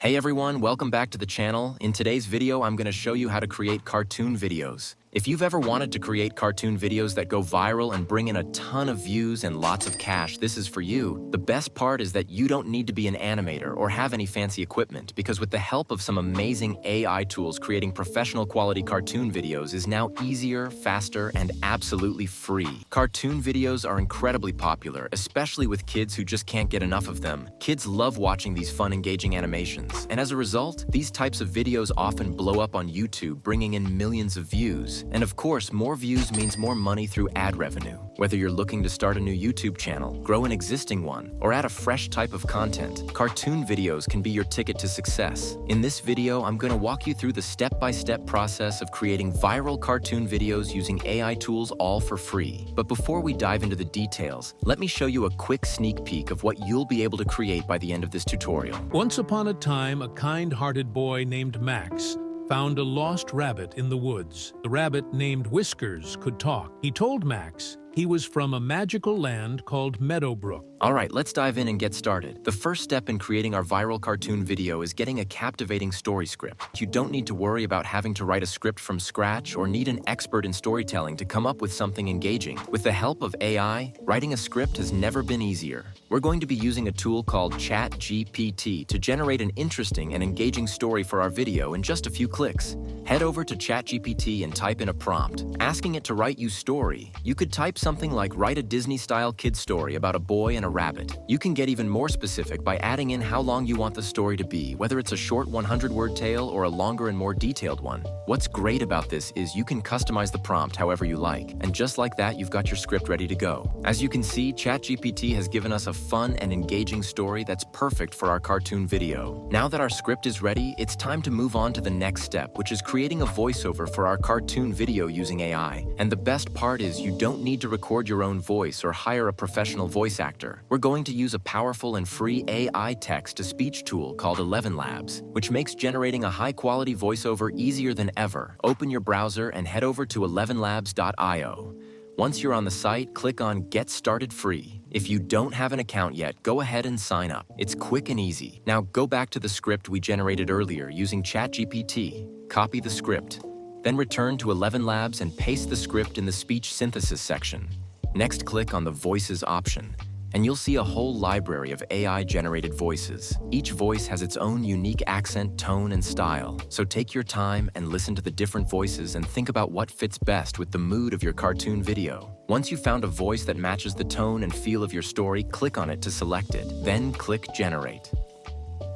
Hey everyone, welcome back to the channel. In today's video, I'm going to show you how to create cartoon videos. If you've ever wanted to create cartoon videos that go viral and bring in a ton of views and lots of cash, this is for you. The best part is that you don't need to be an animator or have any fancy equipment, because with the help of some amazing AI tools, creating professional quality cartoon videos is now easier, faster, and absolutely free. Cartoon videos are incredibly popular, especially with kids who just can't get enough of them. Kids love watching these fun, engaging animations, and as a result, these types of videos often blow up on YouTube, bringing in millions of views. And of course, more views means more money through ad revenue. Whether you're looking to start a new YouTube channel, grow an existing one, or add a fresh type of content, cartoon videos can be your ticket to success. In this video, I'm going to walk you through the step-by-step process of creating viral cartoon videos using AI tools, all for free. But before we dive into the details, let me show you a quick sneak peek of what you'll be able to create by the end of this tutorial. Once upon a time, a kind-hearted boy named Max found a lost rabbit in the woods. The rabbit, named Whiskers, could talk. He told Max he was from a magical land called Meadowbrook. All right, let's dive in and get started. The first step in creating our viral cartoon video is getting a captivating story script. You don't need to worry about having to write a script from scratch or need an expert in storytelling to come up with something engaging. With the help of AI, writing a script has never been easier. We're going to be using a tool called ChatGPT to generate an interesting and engaging story for our video in just a few clicks. Head over to ChatGPT and type in a prompt, asking it to write you story. You could type something like, write a Disney-style kid story about a boy and a rabbit. You can get even more specific by adding in how long you want the story to be, whether it's a short 100-word tale or a longer and more detailed one. What's great about this is you can customize the prompt however you like, and just like that, you've got your script ready to go. As you can see, ChatGPT has given us a fun and engaging story that's perfect for our cartoon video. Now that our script is ready, it's time to move on to the next step, which is creating a voiceover for our cartoon video using AI. And the best part is you don't need to record your own voice or hire a professional voice actor. We're going to use a powerful and free AI text-to-speech tool called 11 Labs, which makes generating a high-quality voiceover easier than ever. Open your browser and head over to 11labs.io. Once you're on the site, click on Get Started Free. If you don't have an account yet, go ahead and sign up. It's quick and easy. Now go back to the script we generated earlier using ChatGPT. Copy the script. Then return to 11 Labs and paste the script in the speech synthesis section. Next, click on the Voices option, and you'll see a whole library of AI-generated voices. Each voice has its own unique accent, tone, and style, so take your time and listen to the different voices and think about what fits best with the mood of your cartoon video. Once you've found a voice that matches the tone and feel of your story, click on it to select it, then click Generate.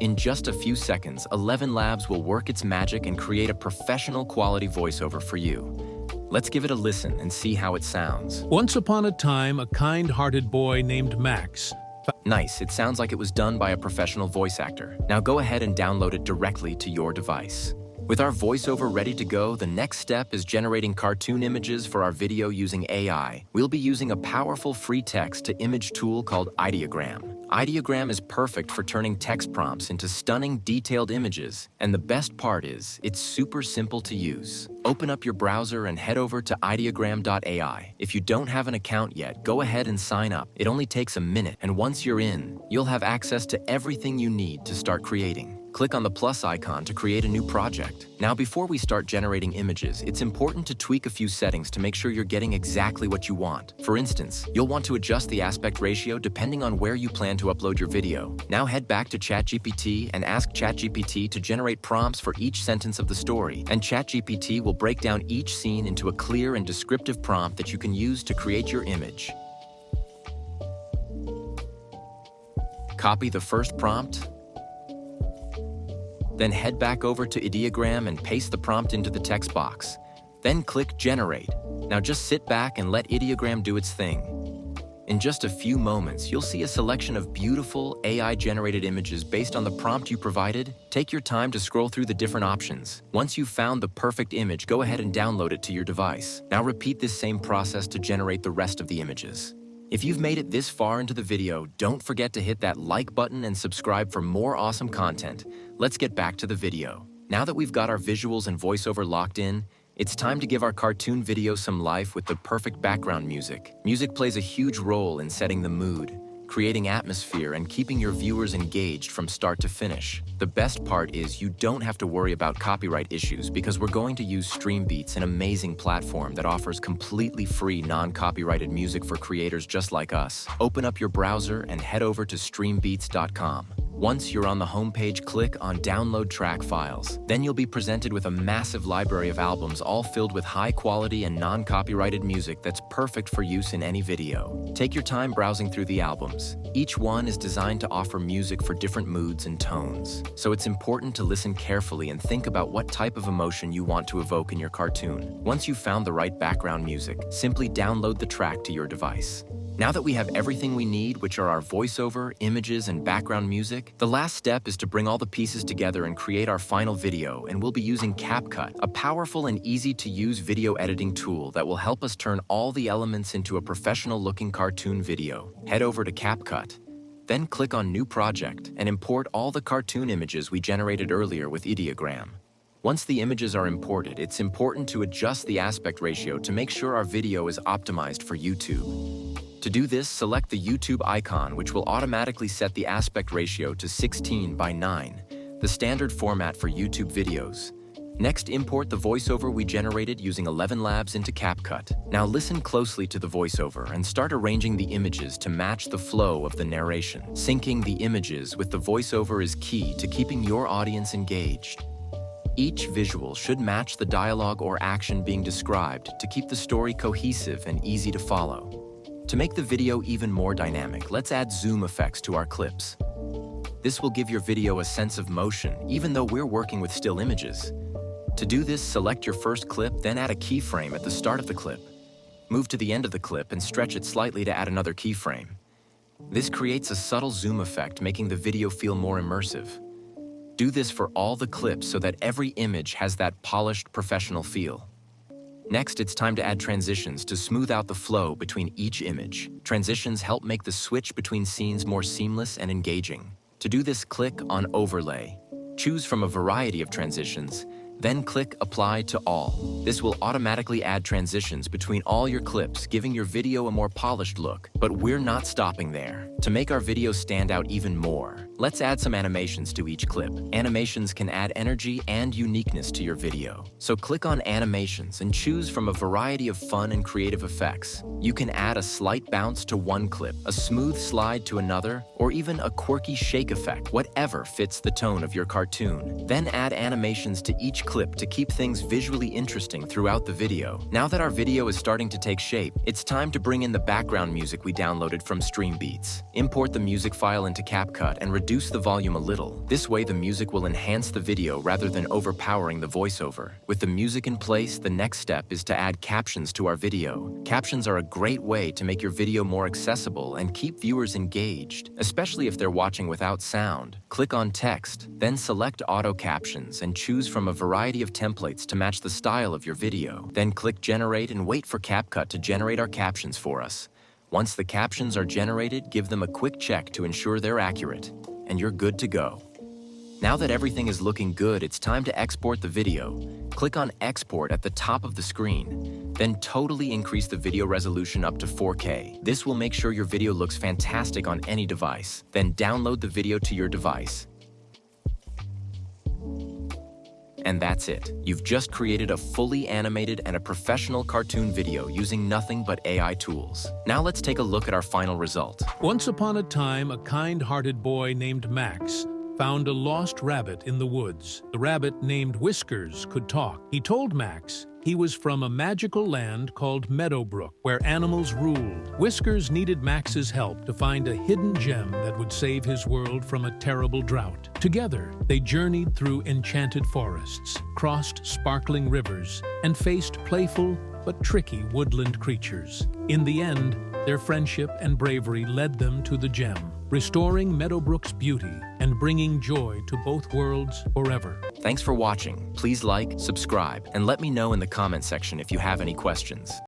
In just a few seconds, 11 Labs will work its magic and create a professional quality voiceover for you. Let's give it a listen and see how it sounds. Once upon a time, a kind-hearted boy named Max. Nice, it sounds like it was done by a professional voice actor. Now go ahead and download it directly to your device. With our voiceover ready to go, the next step is generating cartoon images for our video using AI. We'll be using a powerful free text-to-image tool called Ideogram. Ideogram is perfect for turning text prompts into stunning, detailed images. And the best part is, it's super simple to use. Open up your browser and head over to ideogram.ai. If you don't have an account yet, go ahead and sign up. It only takes a minute, and once you're in, you'll have access to everything you need to start creating. Click on the plus icon to create a new project. Now, before we start generating images, it's important to tweak a few settings to make sure you're getting exactly what you want. For instance, you'll want to adjust the aspect ratio depending on where you plan to upload your video. Now head back to ChatGPT and ask ChatGPT to generate prompts for each sentence of the story, and ChatGPT will break down each scene into a clear and descriptive prompt that you can use to create your image. Copy the first prompt, then head back over to Ideogram and paste the prompt into the text box. Then click Generate. Now just sit back and let Ideogram do its thing. In just a few moments, you'll see a selection of beautiful AI-generated images based on the prompt you provided. Take your time to scroll through the different options. Once you've found the perfect image, go ahead and download it to your device. Now repeat this same process to generate the rest of the images. If you've made it this far into the video, don't forget to hit that like button and subscribe for more awesome content. Let's get back to the video. Now that we've got our visuals and voiceover locked in, it's time to give our cartoon video some life with the perfect background music. Music plays a huge role in setting the mood. creating atmosphere and keeping your viewers engaged from start to finish. The best part is you don't have to worry about copyright issues because we're going to use Streambeats, an amazing platform that offers completely free non-copyrighted music for creators just like us. Open up your browser and head over to streambeats.com. Once you're on the homepage, click on Download Track Files. Then you'll be presented with a massive library of albums all filled with high-quality and non-copyrighted music that's perfect for use in any video. Take your time browsing through the albums. Each one is designed to offer music for different moods and tones. So it's important to listen carefully and think about what type of emotion you want to evoke in your cartoon. Once you've found the right background music, simply download the track to your device. Now that we have everything we need, which are our voiceover, images, and background music, the last step is to bring all the pieces together and create our final video, and we'll be using CapCut, a powerful and easy-to-use video editing tool that will help us turn all the elements into a professional-looking cartoon video. Head over to CapCut, then click on New Project, and import all the cartoon images we generated earlier with Ideogram. Once the images are imported, it's important to adjust the aspect ratio to make sure our video is optimized for YouTube. To do this, select the YouTube icon, which will automatically set the aspect ratio to 16:9, the standard format for YouTube videos. Next, import the voiceover we generated using 11 Labs into CapCut. Now listen closely to the voiceover and start arranging the images to match the flow of the narration. Syncing the images with the voiceover is key to keeping your audience engaged. Each visual should match the dialogue or action being described to keep the story cohesive and easy to follow. To make the video even more dynamic, let's add zoom effects to our clips. This will give your video a sense of motion, even though we're working with still images. To do this, select your first clip, then add a keyframe at the start of the clip. Move to the end of the clip and stretch it slightly to add another keyframe. This creates a subtle zoom effect, making the video feel more immersive. Do this for all the clips so that every image has that polished, professional feel. Next, it's time to add transitions to smooth out the flow between each image. Transitions help make the switch between scenes more seamless and engaging. To do this, click on Overlay. Choose from a variety of transitions, then click Apply to All. This will automatically add transitions between all your clips, giving your video a more polished look. But we're not stopping there. To make our video stand out even more, let's add some animations to each clip. Animations can add energy and uniqueness to your video. So click on Animations and choose from a variety of fun and creative effects. You can add a slight bounce to one clip, a smooth slide to another, or even a quirky shake effect, whatever fits the tone of your cartoon. Then add animations to each clip to keep things visually interesting throughout the video. Now that our video is starting to take shape, it's time to bring in the background music we downloaded from Streambeats. Import the music file into CapCut and reduce the volume a little. This way the music will enhance the video rather than overpowering the voiceover. With the music in place, the next step is to add captions to our video. Captions are a great way to make your video more accessible and keep viewers engaged, especially if they're watching without sound. Click on Text, then select Auto Captions and choose from a variety of templates to match the style of your video. Then click Generate and wait for CapCut to generate our captions for us. Once the captions are generated, give them a quick check to ensure they're accurate, and you're good to go. Now that everything is looking good, it's time to export the video. Click on Export at the top of the screen, then totally increase the video resolution up to 4K. This will make sure your video looks fantastic on any device. Then download the video to your device. And that's it. You've just created a fully animated and a professional cartoon video using nothing but AI tools. Now let's take a look at our final result. Once upon a time, a kind-hearted boy named Max found a lost rabbit in the woods. The rabbit, named Whiskers, could talk. He told Max he was from a magical land called Meadowbrook, where animals ruled. Whiskers needed Max's help to find a hidden gem that would save his world from a terrible drought. Together, they journeyed through enchanted forests, crossed sparkling rivers, and faced playful but tricky woodland creatures. In the end, their friendship and bravery led them to the gem, restoring Meadowbrook's beauty and bringing joy to both worlds forever. Thanks for watching. Please like, subscribe, and let me know in the comment section if you have any questions.